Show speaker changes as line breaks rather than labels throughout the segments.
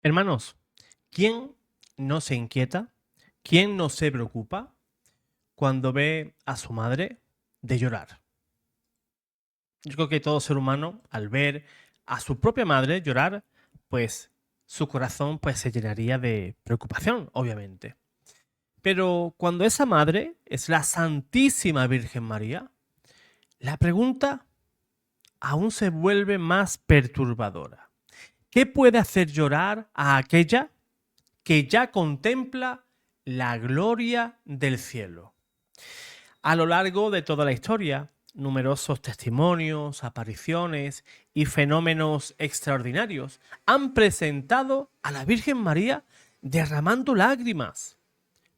Hermanos, ¿quién no se inquieta? ¿Quién no se preocupa cuando ve a su madre de llorar? Yo creo que todo ser humano, al ver a su propia madre llorar, pues su corazón pues, se llenaría de preocupación, obviamente. Pero cuando esa madre es la Santísima Virgen María, la pregunta aún se vuelve más perturbadora. ¿Qué puede hacer llorar a aquella que ya contempla la gloria del cielo? A lo largo de toda la historia, numerosos testimonios, apariciones y fenómenos extraordinarios han presentado a la Virgen María derramando lágrimas,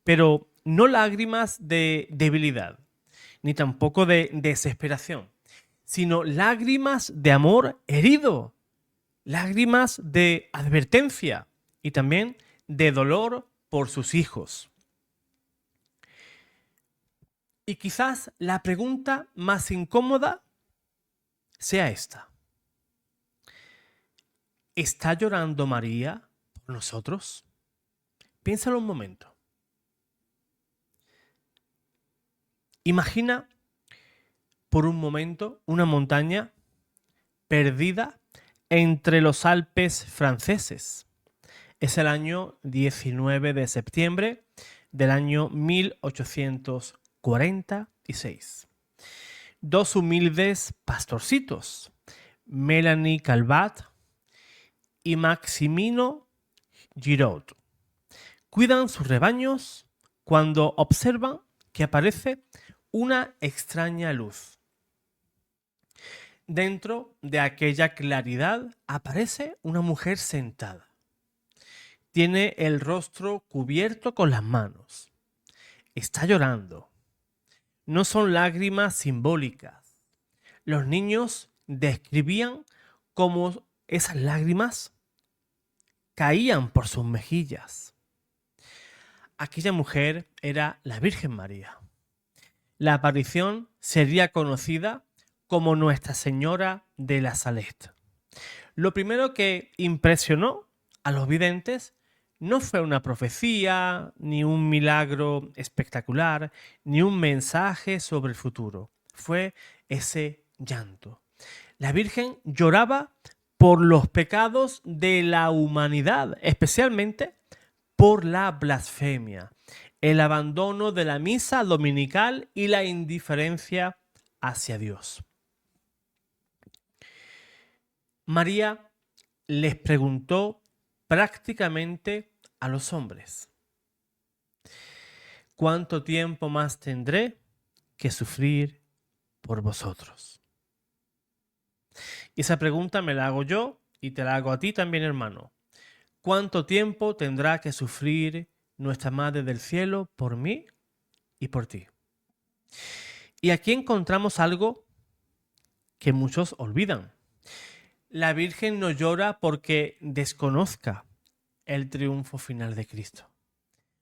pero no lágrimas de debilidad, ni tampoco de desesperación, sino lágrimas de amor herido, lágrimas de advertencia y también de dolor por sus hijos. Y quizás la pregunta más incómoda sea esta. ¿Está llorando María por nosotros? Piénsalo un momento. Imagina por un momento una montaña perdida entre los Alpes franceses. Es el año 19 de septiembre del año 1846. Dos humildes pastorcitos, Melanie Calvat y Maximino Giraud, cuidan sus rebaños cuando observan que aparece una extraña luz. Dentro de aquella claridad aparece una mujer sentada. Tiene el rostro cubierto con las manos. Está llorando. No son lágrimas simbólicas. Los niños describían cómo esas lágrimas caían por sus mejillas. Aquella mujer era la Virgen María. La aparición sería conocida como Nuestra Señora de la Salette. Lo primero que impresionó a los videntes no fue una profecía, ni un milagro espectacular, ni un mensaje sobre el futuro. Fue ese llanto. La Virgen lloraba por los pecados de la humanidad, especialmente por la blasfemia, el abandono de la misa dominical y la indiferencia hacia Dios. María les preguntó prácticamente a los hombres: ¿cuánto tiempo más tendré que sufrir por vosotros? Y esa pregunta me la hago yo y te la hago a ti también, hermano. ¿Cuánto tiempo tendrá que sufrir nuestra Madre del Cielo por mí y por ti? Y aquí encontramos algo que muchos olvidan. La Virgen no llora porque desconozca el triunfo final de Cristo.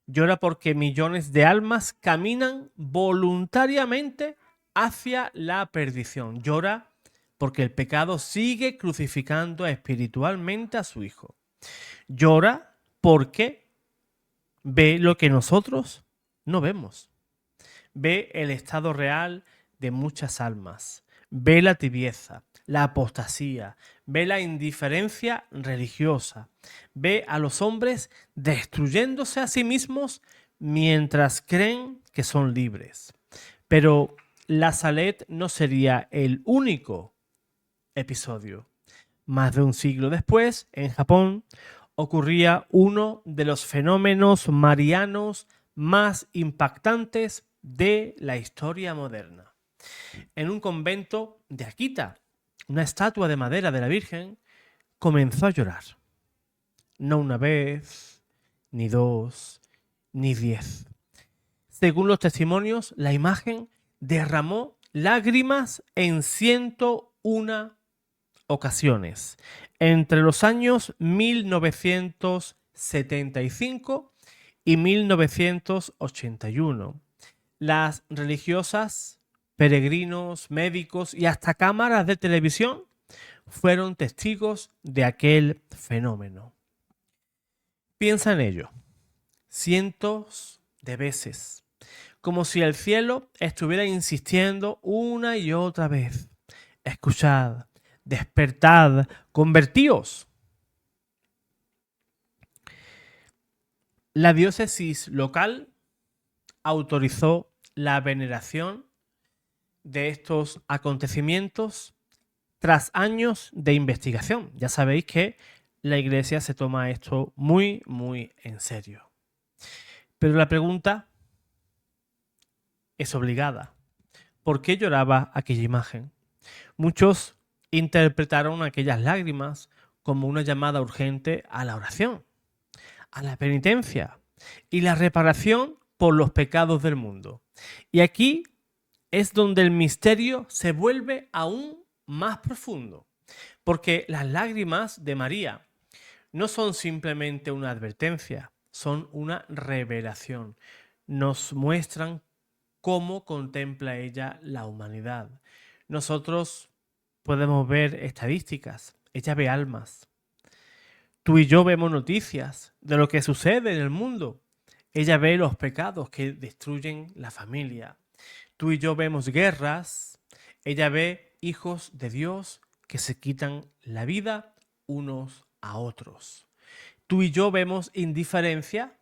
Llora porque millones de almas caminan voluntariamente hacia la perdición. Llora porque el pecado sigue crucificando espiritualmente a su Hijo. Llora porque ve lo que nosotros no vemos. Ve el estado real de muchas almas. Ve la tibieza, la apostasía, ve la indiferencia religiosa, ve a los hombres destruyéndose a sí mismos mientras creen que son libres. Pero la Salette no sería el único episodio. Más de un siglo después, en Japón, ocurría uno de los fenómenos marianos más impactantes de la historia moderna. En un convento de Akita, una estatua de madera de la Virgen comenzó a llorar. No una vez, ni dos, ni 10. Según los testimonios, la imagen derramó lágrimas en 101 ocasiones entre los años 1975 y 1981. Las religiosas, peregrinos, médicos y hasta cámaras de televisión fueron testigos de aquel fenómeno. Piensa en ello. Cientos de veces. Como si el cielo estuviera insistiendo una y otra vez. Escuchad, despertad, convertíos. La diócesis local autorizó la veneración de estos acontecimientos tras años de investigación. Ya sabéis que la Iglesia se toma esto muy, muy en serio. Pero la pregunta es obligada. ¿Por qué lloraba aquella imagen? Muchos interpretaron aquellas lágrimas como una llamada urgente a la oración, a la penitencia y la reparación por los pecados del mundo. Y aquí es donde el misterio se vuelve aún más profundo, porque las lágrimas de María no son simplemente una advertencia, son una revelación. Nos muestran cómo contempla ella la humanidad. Nosotros podemos ver estadísticas, ella ve almas. Tú y yo vemos noticias de lo que sucede en el mundo. Ella ve los pecados que destruyen la familia. Tú y yo vemos guerras. Ella ve hijos de Dios que se quitan la vida unos a otros. Tú y yo vemos indiferencia.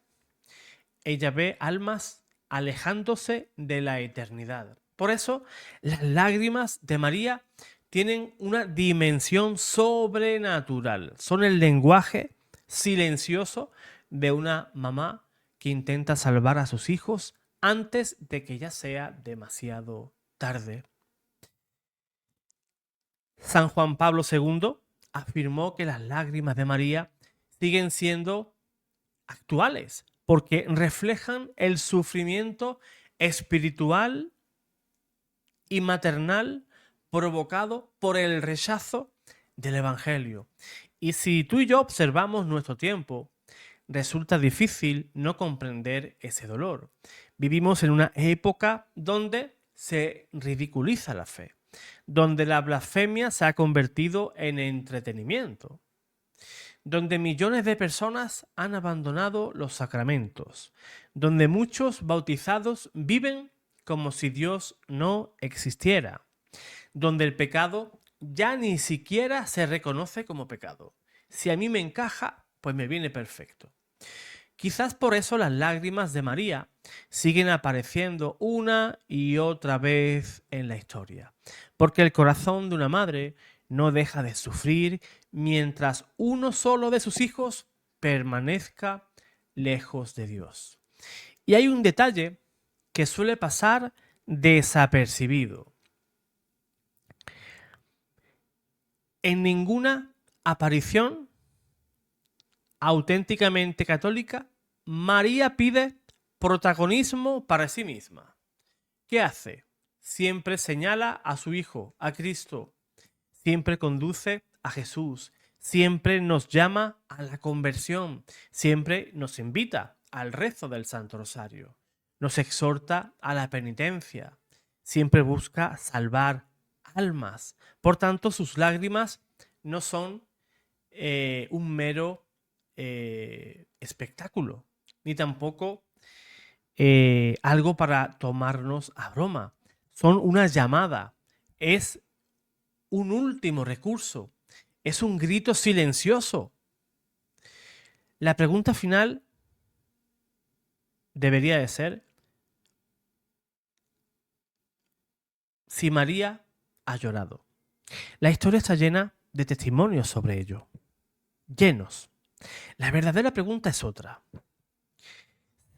Ella ve almas alejándose de la eternidad. Por eso, las lágrimas de María tienen una dimensión sobrenatural. Son el lenguaje silencioso de una mamá que intenta salvar a sus hijos antes de que ya sea demasiado tarde. San Juan Pablo II afirmó que las lágrimas de María siguen siendo actuales porque reflejan el sufrimiento espiritual y maternal provocado por el rechazo del Evangelio. Y si tú y yo observamos nuestro tiempo, resulta difícil no comprender ese dolor. Vivimos en una época donde se ridiculiza la fe, donde la blasfemia se ha convertido en entretenimiento, donde millones de personas han abandonado los sacramentos, donde muchos bautizados viven como si Dios no existiera, donde el pecado ya ni siquiera se reconoce como pecado. Si a mí me encaja, pues me viene perfecto. Quizás por eso las lágrimas de María siguen apareciendo una y otra vez en la historia, porque el corazón de una madre no deja de sufrir mientras uno solo de sus hijos permanezca lejos de Dios. Y hay un detalle que suele pasar desapercibido. En ninguna aparición auténticamente católica, María pide protagonismo para sí misma. ¿Qué hace? Siempre señala a su Hijo, a Cristo. Siempre conduce a Jesús. Siempre nos llama a la conversión. Siempre nos invita al rezo del Santo Rosario. Nos exhorta a la penitencia. Siempre busca salvar almas. Por tanto, sus lágrimas no son un mero espectáculo, ni tampoco algo para tomarnos a broma. Son una llamada, es un último recurso, es un grito silencioso. La pregunta final debería de ser si María ha llorado. La historia está llena de testimonios sobre ello, llenos. La verdadera pregunta es otra.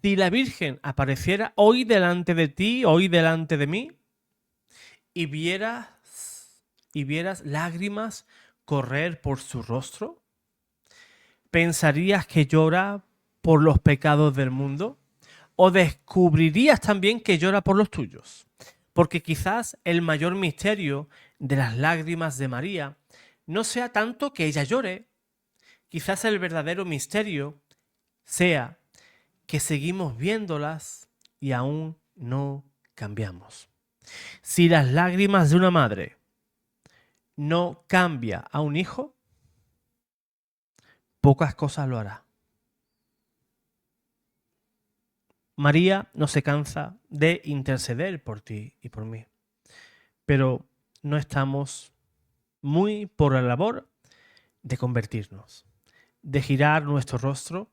Si la Virgen apareciera hoy delante de ti, hoy delante de mí, y vieras lágrimas correr por su rostro, ¿pensarías que llora por los pecados del mundo? ¿O descubrirías también que llora por los tuyos? Porque quizás el mayor misterio de las lágrimas de María no sea tanto que ella llore, quizás el verdadero misterio sea que seguimos viéndolas y aún no cambiamos. Si las lágrimas de una madre no cambia a un hijo, pocas cosas lo hará. María no se cansa de interceder por ti y por mí, pero no estamos muy por la labor de convertirnos, de girar nuestro rostro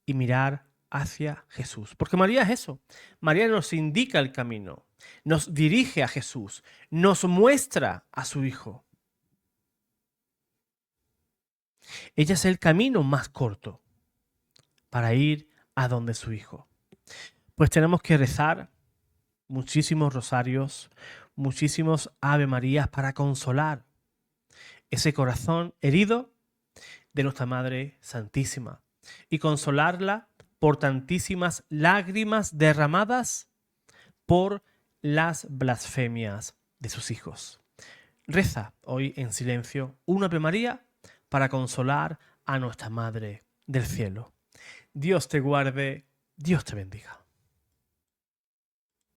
y mirar hacia Jesús. Porque María es eso. María nos indica el camino, nos dirige a Jesús, nos muestra a su Hijo. Ella es el camino más corto para ir a donde su Hijo. Pues tenemos que rezar muchísimos rosarios, muchísimos Ave Marías para consolar ese corazón herido de nuestra Madre Santísima y consolarla por tantísimas lágrimas derramadas por las blasfemias de sus hijos. Reza hoy en silencio una Ave María para consolar a nuestra Madre del Cielo. Dios te guarde, Dios te bendiga.